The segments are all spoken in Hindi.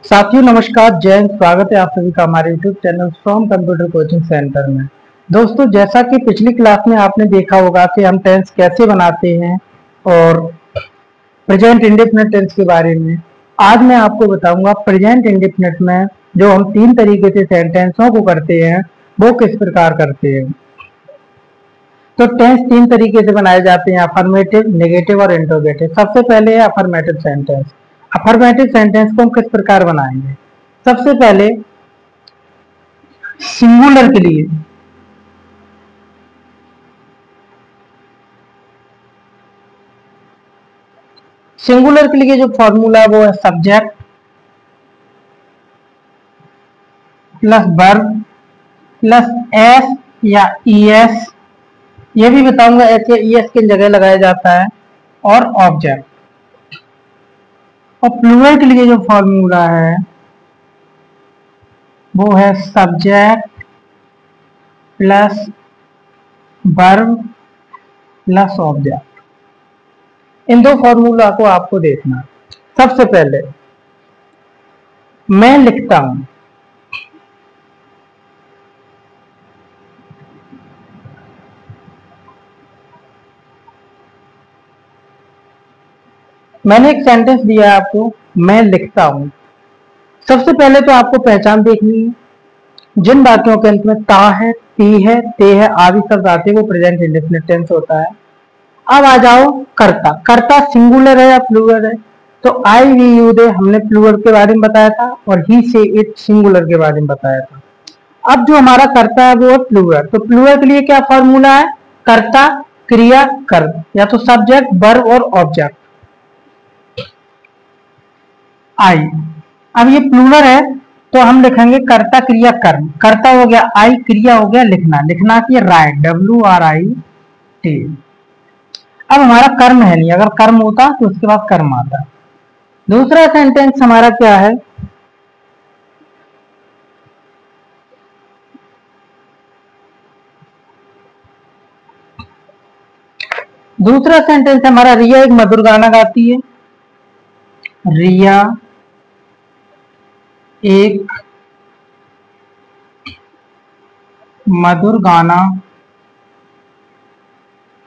साथियों नमस्कार, जय हिंद। स्वागत है आप सभी का हमारे YouTube channel from computer coaching centre में। दोस्तों, जैसा कि पिछली क्लास में आपने देखा होगा कि हम टेंस कैसे बनाते हैं और प्रेजेंट इंडेफिनिट टेंस के बारे में आज मैं आपको बताऊंगा। प्रेजेंट इंडेफिनिट में जो हम 3 तरीके से सेंटेंसों को करते हैं वो किस प्रकार करते हैं। तो टेंस 3 तरीके से बनाए जाते हैं, अफर्मेटिव, नेगेटिव और इंट्रोगेटिव। सबसे पहले है अफर्मेटिव सेंटेंस। अफर्मेटिव सेंटेंस को हम किस प्रकार बनाएंगे। सबसे पहले सिंगुलर के लिए जो फॉर्मूला है वो है subject plus verb plus S या ईएस। ये भी बताऊंगा एस या ईएस की जगह लगाया जाता है, और ऑब्जेक्ट। और प्लूरल के लिए जो फॉर्मूला है वो है subject plus verb plus object. इन दो फॉर्मूला को आपको देखना। सबसे पहले मैं लिखता हूं, मैंने एक सेंटेंस दिया है आपको, मैं लिखता हूं। सबसे पहले तो आपको पहचान देखनी है। जिन वाक्यों के अंत में ता है, ती है, ते है आदि शब्द आते हैं वो प्रेजेंट इंडेफिनिट टेंस होता है। अब आ जाओ कर्ता। कर्ता सिंगुलर है या प्लूरल है। तो आई वी यू दे हमने प्लूरल के बारे में बताया था, और ही से इट सिंगुलर के बारे में बताया था। अब जो हमारा कर्ता है वो है प्लूरल। तो प्लूरल के लिए क्या फॉर्मूला है? कर्ता क्रिया कर्म, या तो सब्जेक्ट वर्ब और ऑब्जेक्ट आई। अब ये प्लूरल है तो हम लिखेंगे कर्ता क्रिया कर्म। कर्ता हो गया आई, क्रिया हो गया लिखना। लिखना की राइट, WRIT। अब हमारा कर्म है नहीं, अगर कर्म होता तो उसके बाद कर्म आता। दूसरा सेंटेंस हमारा क्या है? दूसरा सेंटेंस हमारा रिया एक मधुर गाना गाती है। रिया एक मधुर गाना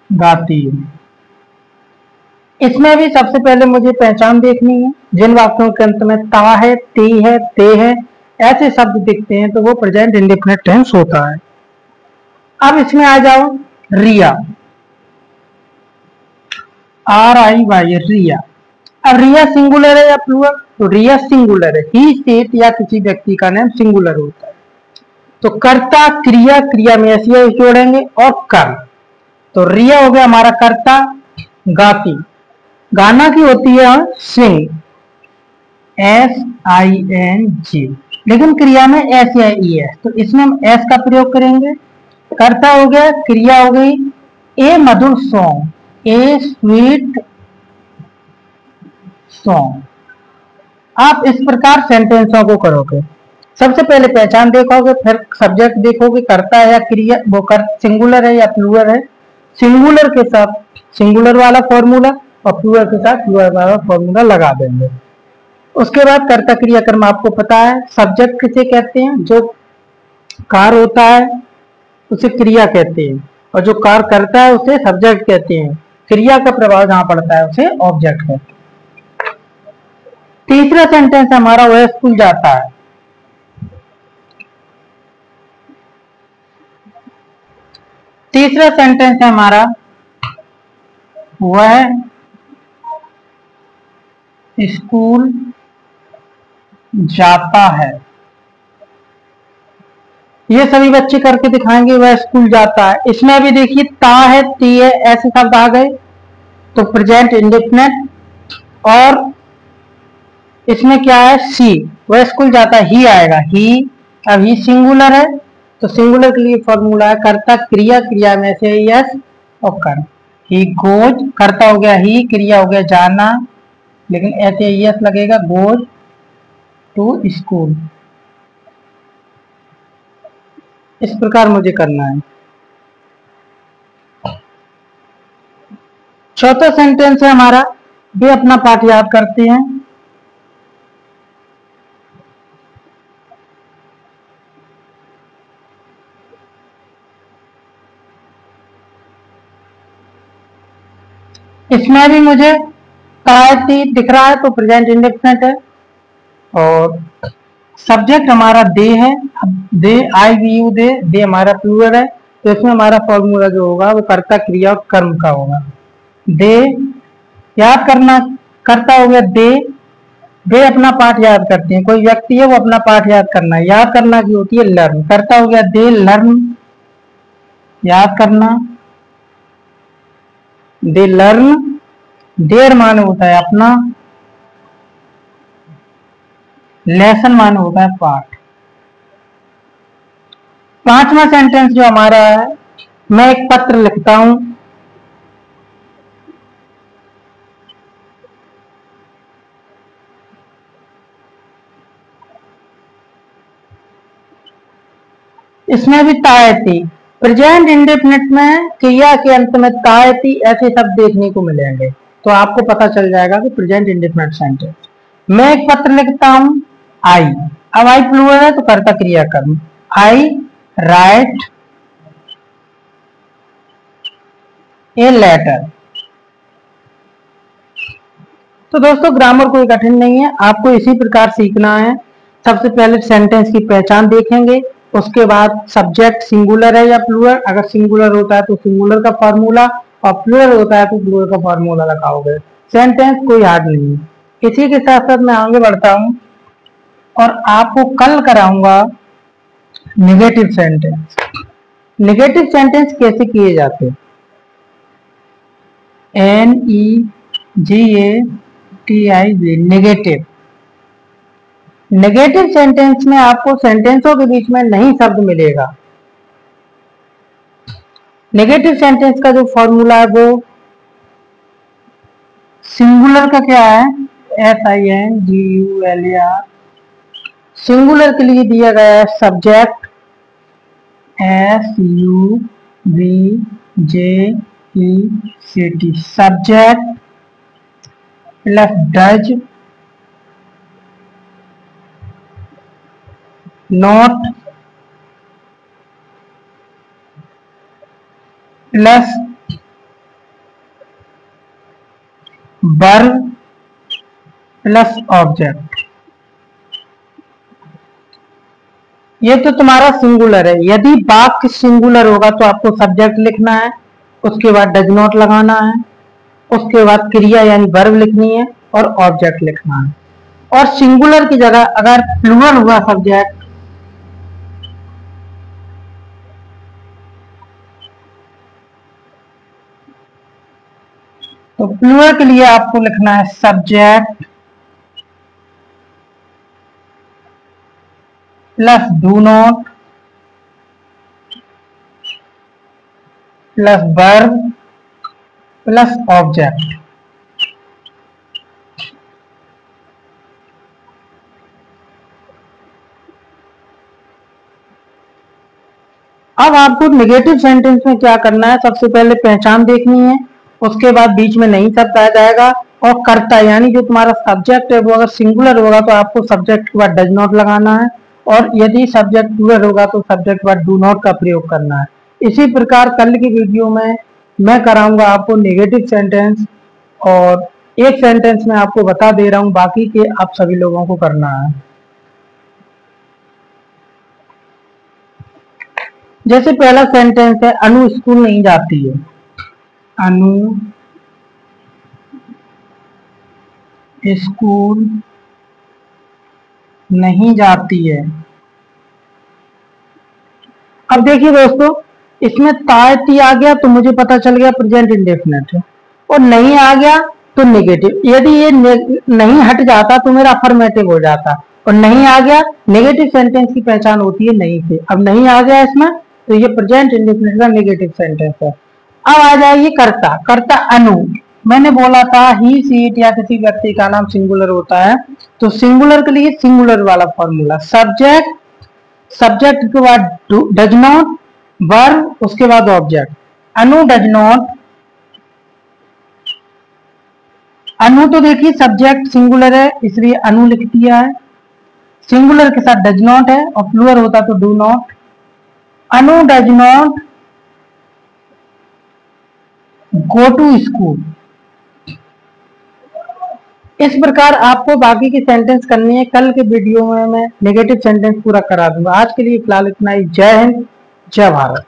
गाती है। इसमें भी सबसे पहले मुझे पहचान देखनी है। जिन वाक्यों के अंत में ता है, ती है, ते है ऐसे शब्द दिखते हैं तो वो प्रेजेंट इंडेफिनिट टेंस होता है। अब इसमें आ जाओ रिया, RIY रिया। अब रिया सिंगुलर है या प्लूरल? तो रिया सिंगुलर है। ही सेट या किसी व्यक्ति का नाम सिंगुलर होता है। तो कर्ता क्रिया, क्रिया में एस जोड़ेंगे और कर्म। तो रिया हो गया हमारा कर्ता, गाती। गाना की होती है सिंग, SING। लेकिन क्रिया में एस या ई है तो इसमें हम एस का प्रयोग करेंगे। कर्ता हो गया, क्रिया हो गई ए मधुर सॉन्ग, ए स्वीट सॉन्ग। आप इस प्रकार सेंटेंसों को करोगे। सबसे पहले पहचान देखोगे, फिर सब्जेक्ट देखोगे कर्ता है या क्रिया, वो कर सिंगुलर है या प्लूरल है। सिंगुलर के साथ सिंगुलर वाला फॉर्मूला और प्लूरल के साथ प्लूरल वाला फॉर्मूला लगा देंगे। उसके बाद कर्ता क्रिया कर्म आपको पता है। सब्जेक्ट किसे कहते हैं? जो कार्य होता है उसे क्रिया कहते हैं, और जो कार्य करता है उसे सब्जेक्ट कहते हैं। क्रिया का प्रभाव जहां पड़ता है उसे ऑब्जेक्ट कहते हैं। तीसरा सेंटेंस हमारा वह स्कूल जाता है। तीसरा सेंटेंस है हमारा वह स्कूल जाता है। ये सभी बच्चे करके दिखाएंगे वह स्कूल जाता है। इसमें भी देखिए ता है, ती है ऐसे शब्द आ गए तो प्रेजेंट इंडेफिनिट। और इसमें क्या है? सी, वह स्कूल जाता है, ही आएगा ही। अब ही सिंगुलर है तो सिंगुलर के लिए फॉर्मूला है कर्ता क्रिया, क्रिया में से यस और कर्म। ही गोज, कर्ता हो गया ही, क्रिया हो गया जाना, लेकिन ऐसे यस लगेगा, गोज टू स्कूल। इस प्रकार मुझे करना है। चौथा सेंटेंस है हमारा, वे अपना पाठ याद करते हैं। इसमें भी मुझे तायती दिख रहा है तो प्रेजेंट इंडेफिनिट है, और सब्जेक्ट हमारा दे है। अब दे, आई वी यू दे हमारा प्लूरल है, तो इसमें हमारा फॉर्मूला जो होगा वो कर्ता क्रिया और कर्म का होगा। दे याद करना, कर्ता हो गया दे, वे अपना पाठ याद करते हैं, कोई व्यक्ति है वो अपना पाठ याद करना है, याद करना की होती है लर्न। कर्ता हो गया दे लर्न, याद करना, दे लर्न, देर माने होता है अपना, लेसन माने होता है पाठ। पांचवा सेंटेंस जो हमारा है, मैं एक पत्र लिखता हूं। इसमें भी तायती, प्रेजेंट इंडेफिनिट में क्रिया के अंत में तायती ऐसे शब्द देखने को मिलेंगे, तो आपको पता चल जाएगा कि प्रेजेंट इंडेफिनिट सेंटेंस। मैं एक पत्र लिखता हूं, आई। अब आई प्लूरल है तो कर्ता क्रिया कर्म, आई राइट ए लेटर। तो दोस्तों ग्रामर कोई कठिन नहीं है, आपको इसी प्रकार सीखना है। सबसे पहले सेंटेंस की पहचान देखेंगे, उसके बाद सब्जेक्ट सिंगुलर है या प्लूरल, अगर सिंगुलर होता है तो सिंगुलर का फॉर्मूला, और प्लूरल होता है तो प्लूरल का फॉर्मूला लगाओगे। सेंटेंस कोई हार्ड नहीं है। इसी के साथ साथ मैं आगे बढ़ता हूं और आपको कल कराऊंगा निगेटिव सेंटेंस। निगेटिव सेंटेंस कैसे किए जाते हैं, NEGATIV नेगेटिव। नेगेटिव सेंटेंस में आपको सेंटेंसों के बीच में नहीं शब्द मिलेगा। नेगेटिव सेंटेंस का जो फॉर्मूला है वो सिंगुलर का क्या है, SINGULAR। सिंगुलर के लिए दिया गया है subject SUBJECT, subject plus does not plus verb plus object. ये तो तुम्हारा सिंगुलर है। यदि वाक्य सिंगुलर होगा तो आपको सब्जेक्ट लिखना है, उसके बाद डज नॉट लगाना है, उसके बाद क्रिया यानी वर्ब लिखनी है और ऑब्जेक्ट लिखना है। और सिंगुलर की जगह अगर प्लूरल हुआ सब्जेक्ट, तो प्लूरल के लिए आपको लिखना है subject plus do not plus verb plus object. अब आपको नेगेटिव सेंटेंस में क्या करना है, सबसे पहले पहचान देखनी है, उसके बाद बीच में नहीं शब्द आ जाएगा, और कर्ता यानी जो तुम्हारा सब्जेक्ट है वो अगर सिंगुलर होगा तो आपको सब्जेक्ट के बाद डज नॉट लगाना है, और यदि सब्जेक्ट प्लूरल होगा तो सब्जेक्ट के बाद डू नॉट का प्रयोग करना है। इसी प्रकार कल की वीडियो में मैं कराऊंगा आपको नेगेटिव सेंटेंस, और एक सेंटेंस में आपको बता दे रहा हूं, बाकी के आप सभी लोगों को करना है। जैसे पहला सेंटेंस है, अनु स्कूल नहीं जाती है। अनु स्कूल नहीं जाती है। अब देखिए दोस्तों, इसमें तायती आ गया तो मुझे पता चल गया प्रेजेंट इंडेफिनिट है, और नहीं आ गया तो नेगेटिव। यदि ये नहीं हट जाता तो मेरा अफर्मेटिव हो जाता, और नहीं आ गया, नेगेटिव सेंटेंस की पहचान होती है नहीं से। अब नहीं आ गया इसमें तो ये प्रेजेंट इंडेफिनिट का नेगेटिव सेंटेंस है। अब आ जाइए कर्ता। कर्ता अनु, मैंने बोला था ही सी इट या किसी व्यक्ति का नाम सिंगुलर होता है, तो सिंगुलर के लिए सिंगुलर वाला फॉर्मूला, सब्जेक्ट, सब्जेक्ट के बाद डज नॉट, वर्ब, उसके बाद ऑब्जेक्ट। अनु डज नॉट, अनु तो देखिए सब्जेक्ट सिंगुलर है इसलिए अनु लिख दिया है, सिंगुलर के साथ डज नॉट है, और प्लूरल होता तो do not. Anu does not go to school, इस प्रकार आपको बाकी की सेंटेंस करनी है। कल के वीडियो में मैं नेगेटिव सेंटेंस पूरा करा दूंगा। आज के लिए फिलहाल इतना ही। जय हिंद, जय भारत।